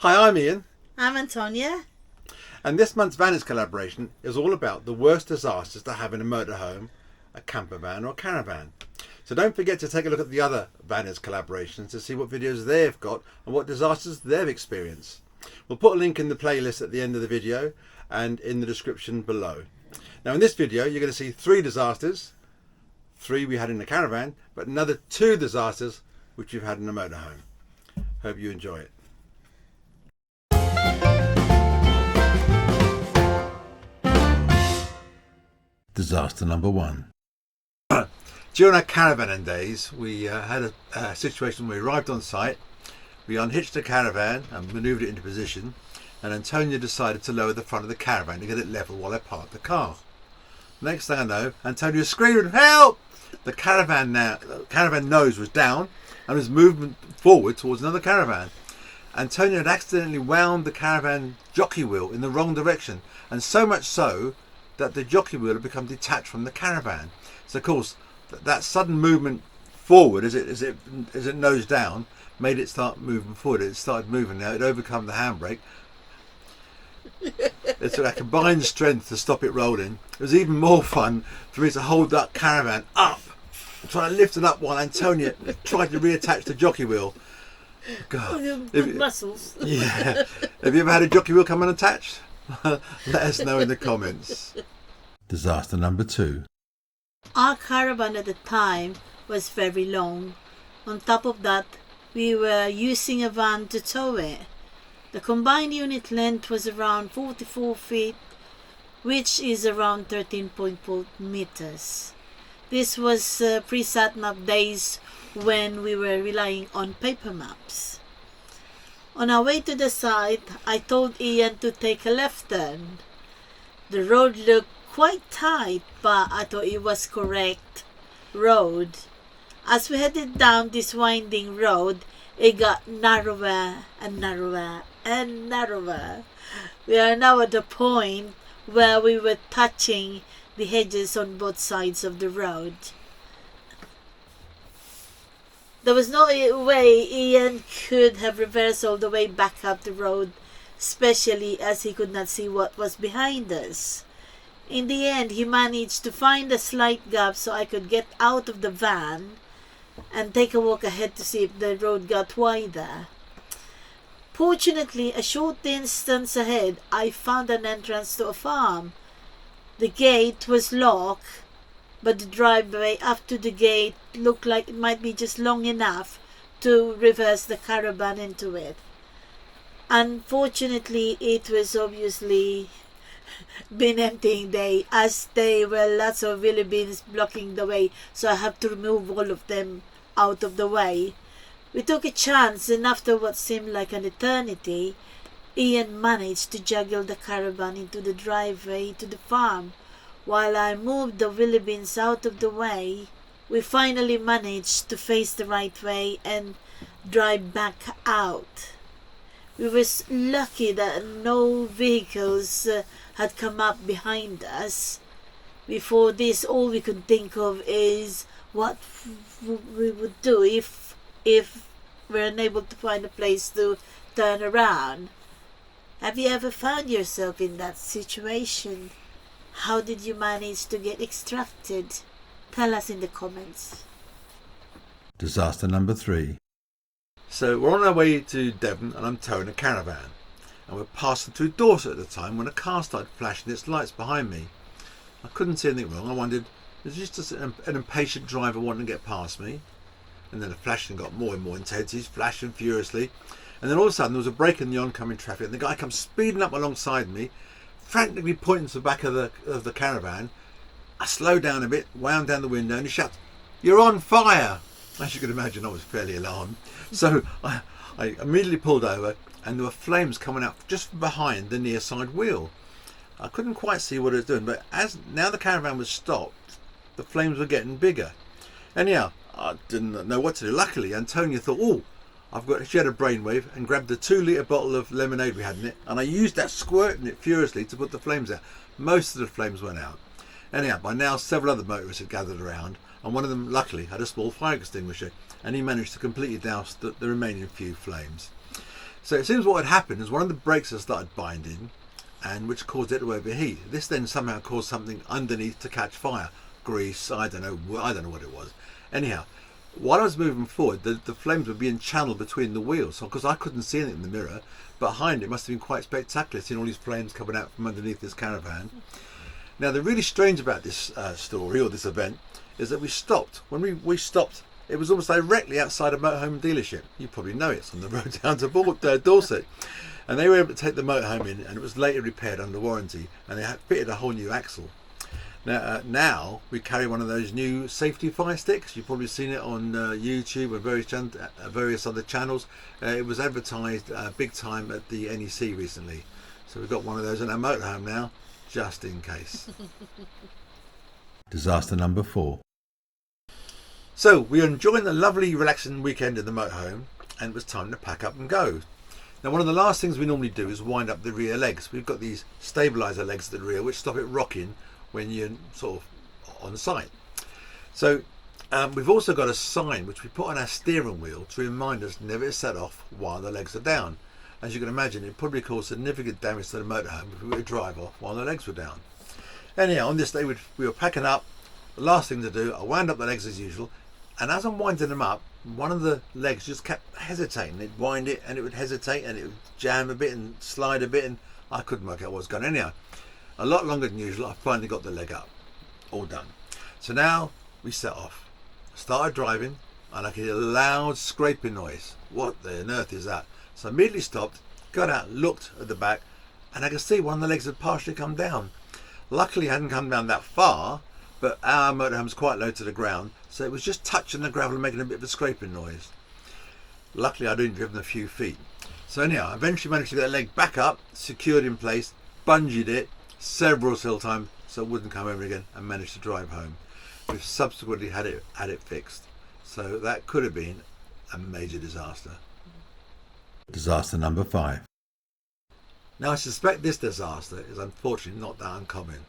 Hi, I'm Ian. I'm Antonia. And this month's Vanners collaboration is all about the worst disasters to have in a motorhome, a campervan or caravan. So don't forget to take a look at the other Vanners collaborations to see what videos they've got and what disasters they've experienced. We'll put a link in the playlist at the end of the video and in the description below. Now in this video you're going to see 3 disasters, 3 we had in the caravan, but another 2 disasters which we've had in a motorhome. Hope you enjoy it. Disaster number 1. During our caravanning days, we had a situation where we arrived on site, we unhitched the caravan and manoeuvred it into position, and Antonia decided to lower the front of the caravan to get it level while I parked the car. Next thing I know, Antonia screamed, "Help!" The caravan nose was down and was moving forward towards another caravan. Antonia had accidentally wound the caravan jockey wheel in the wrong direction, and so much so that the jockey wheel had become detached from the caravan. So of course that sudden movement forward as it nosed down made it start moving forward. It started moving now. It overcome the handbrake. It's a combined strength to stop it rolling. It was even more fun for me to hold that caravan up, trying to lift it up while Antonia tried to reattach the jockey wheel. God, Muscles. Yeah. Have you ever had a jockey wheel come unattached? Let us know in the comments. Disaster number 2. Our caravan at the time was very long. On top of that, we were using a van to tow it. The combined unit length was around 44 feet, which is around 13.4 meters. This was pre-sat map days when we were relying on paper maps. On our way to the site, I told Ian to take a left turn. The road looked quite tight, but I thought it was correct road. As we headed down this winding road, it got narrower and narrower and narrower. We are now at the point where we were touching the hedges on both sides of the road. There was no way Ian could have reversed all the way back up the road, especially as he could not see what was behind us. In the end, he managed to find a slight gap so I could get out of the van and take a walk ahead to see if the road got wider. Fortunately, a short distance ahead, I found an entrance to a farm. The gate was locked, but the driveway up to the gate looked like it might be just long enough to reverse the caravan into it. Unfortunately, it was obviously bin emptying day, as there were lots of wheelie bins blocking the way, so I have to remove all of them out of the way. We took a chance, and after what seemed like an eternity, Ian managed to juggle the caravan into the driveway to the farm. While I moved the wheelie bins out of the way, we finally managed to face the right way and drive back out. We were lucky that no vehicles had come up behind us. Before this, all we could think of is what we would do if we're unable to find a place to turn around. Have you ever found yourself in that situation? How did you manage to get extracted? Tell us in the comments. Disaster number 3. So we're on our way to Devon and I'm towing a caravan. And we're passing through Dorset at the time when a car started flashing its lights behind me. I couldn't see anything wrong. I wondered, is this just an impatient driver wanting to get past me? And then the flashing got more and more intense. He's flashing furiously. And then all of a sudden there was a break in the oncoming traffic and the guy comes speeding up alongside me, frantically pointing to the back of the caravan. I slowed down a bit, wound down the window, and he shouts, "You're on fire!" As you can imagine, I was fairly alarmed. So I immediately pulled over, and there were flames coming out just from behind the near side wheel. I couldn't quite see what it was doing, but as now the caravan was stopped, the flames were getting bigger. Anyhow, I didn't know what to do. Luckily, Antonia thought, she had a brainwave and grabbed the 2-litre bottle of lemonade we had in it, and I used that, squirting it furiously to put the flames out. Most of the flames went out. Anyhow, by now several other motorists had gathered around, and one of them luckily had a small fire extinguisher, and he managed to completely douse the remaining few flames. So it seems what had happened is one of the brakes had started binding, and which caused it to overheat. This then somehow caused something underneath to catch fire. Grease, I don't know what it was. Anyhow, while I was moving forward, the flames were being channeled between the wheels. So, because I couldn't see anything in the mirror, behind it must have been quite spectacular, seeing all these flames coming out from underneath this caravan. Now, the really strange about this story, or this event, is that we stopped. When we stopped, it was almost directly outside a motorhome dealership. You probably know it's on the road down to Dorset. And they were able to take the motorhome in, and it was later repaired under warranty, and they had fitted a whole new axle. Now we carry one of those new safety fire sticks. You've probably seen it on YouTube and various other channels. It was advertised big time at the NEC recently. So we've got one of those in our motorhome now, just in case. Disaster number 4. So we were enjoying the lovely relaxing weekend in the motorhome, and it was time to pack up and go. Now, one of the last things we normally do is wind up the rear legs. We've got these stabiliser legs at the rear which stop it rocking when you're sort of on site. So we've also got a sign which we put on our steering wheel to remind us never to set off while the legs are down. As you can imagine, it probably caused significant damage to the motorhome if we were to drive off while the legs were down. Anyhow, on this day we were packing up. The last thing to do, I wound up the legs as usual, and as I'm winding them up, one of the legs just kept hesitating. It'd wind it and it would hesitate and it would jam a bit and slide a bit, and I couldn't work out what was going on. Anyhow, a lot longer than usual, I finally got the leg up. All done. So now we set off. Started driving, and I could hear a loud scraping noise. What the earth is that? So I immediately stopped, got out, looked at the back, and I could see one of the legs had partially come down. Luckily it hadn't come down that far, but our motorhome's quite low to the ground, so it was just touching the gravel and making a bit of a scraping noise. Luckily I'd only driven a few feet. So anyhow, I eventually managed to get the leg back up, secured in place, bungeed it several times so it wouldn't come over again, and managed to drive home. We've subsequently had it fixed. So that could have been a major disaster. Disaster number 5. Now I suspect this disaster is unfortunately not that uncommon.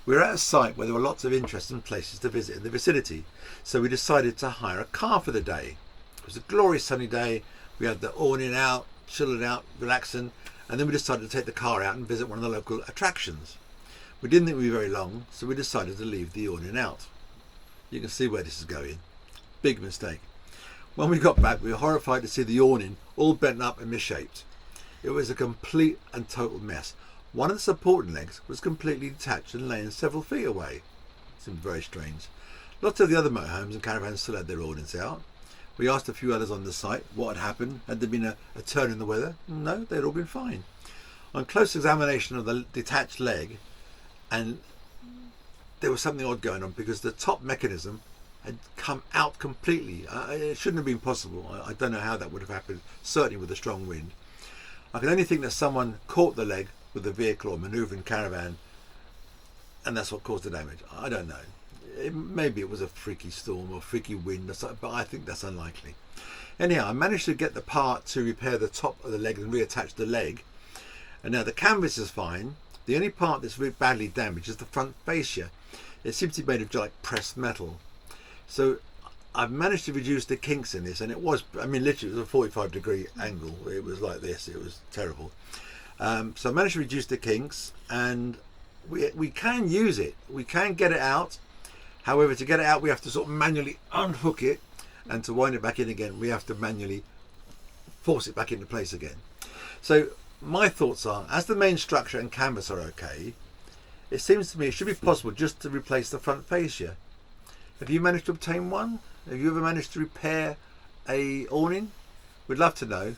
We were at a site where there were lots of interesting places to visit in the vicinity, so we decided to hire a car for the day. It was a glorious sunny day. We had the awning out, chilling out, relaxing, and then we decided to take the car out and visit one of the local attractions. We didn't think we'd be very long, so we decided to leave the awning out. You can see where this is going. Big mistake. When we got back, we were horrified to see the awning all bent up and misshaped. It was a complete and total mess. One of the supporting legs was completely detached and laying several feet away. It seemed very strange. Lots of the other motorhomes and caravans still had their awnings out. We asked a few others on the site what had happened. Had there been a turn in the weather? No, they'd all been fine. On close examination of the detached leg, and there was something odd going on because the top mechanism had come out completely. It shouldn't have been possible. I don't know how that would have happened, certainly with a strong wind. I can only think that someone caught the leg with the vehicle or manoeuvring caravan, and that's what caused the damage. I don't know. Maybe it was a freaky storm or freaky wind or something, but I think that's unlikely. Anyhow, I managed to get the part to repair the top of the leg and reattach the leg, and now the canvas is fine. The only part that's really badly damaged is the front fascia. It seems to be made of like pressed metal. So I've managed to reduce the kinks in this, and it was, I mean, literally it was a 45-degree angle. It was like this. It was terrible. So I managed to reduce the kinks, and we can use it. We can get it out. However, to get it out, we have to sort of manually unhook it, and to wind it back in again, we have to manually force it back into place again. So my thoughts are, as the main structure and canvas are okay, it seems to me it should be possible just to replace the front fascia. Have you managed to obtain one? Have you ever managed to repair a awning? We'd love to know.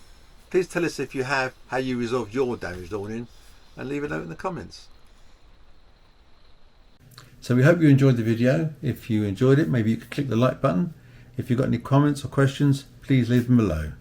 Please tell us if you have, how you resolved your damaged awning, and leave a note in the comments. So we hope you enjoyed the video. If you enjoyed it, maybe you could click the like button. If you've got any comments or questions, please leave them below.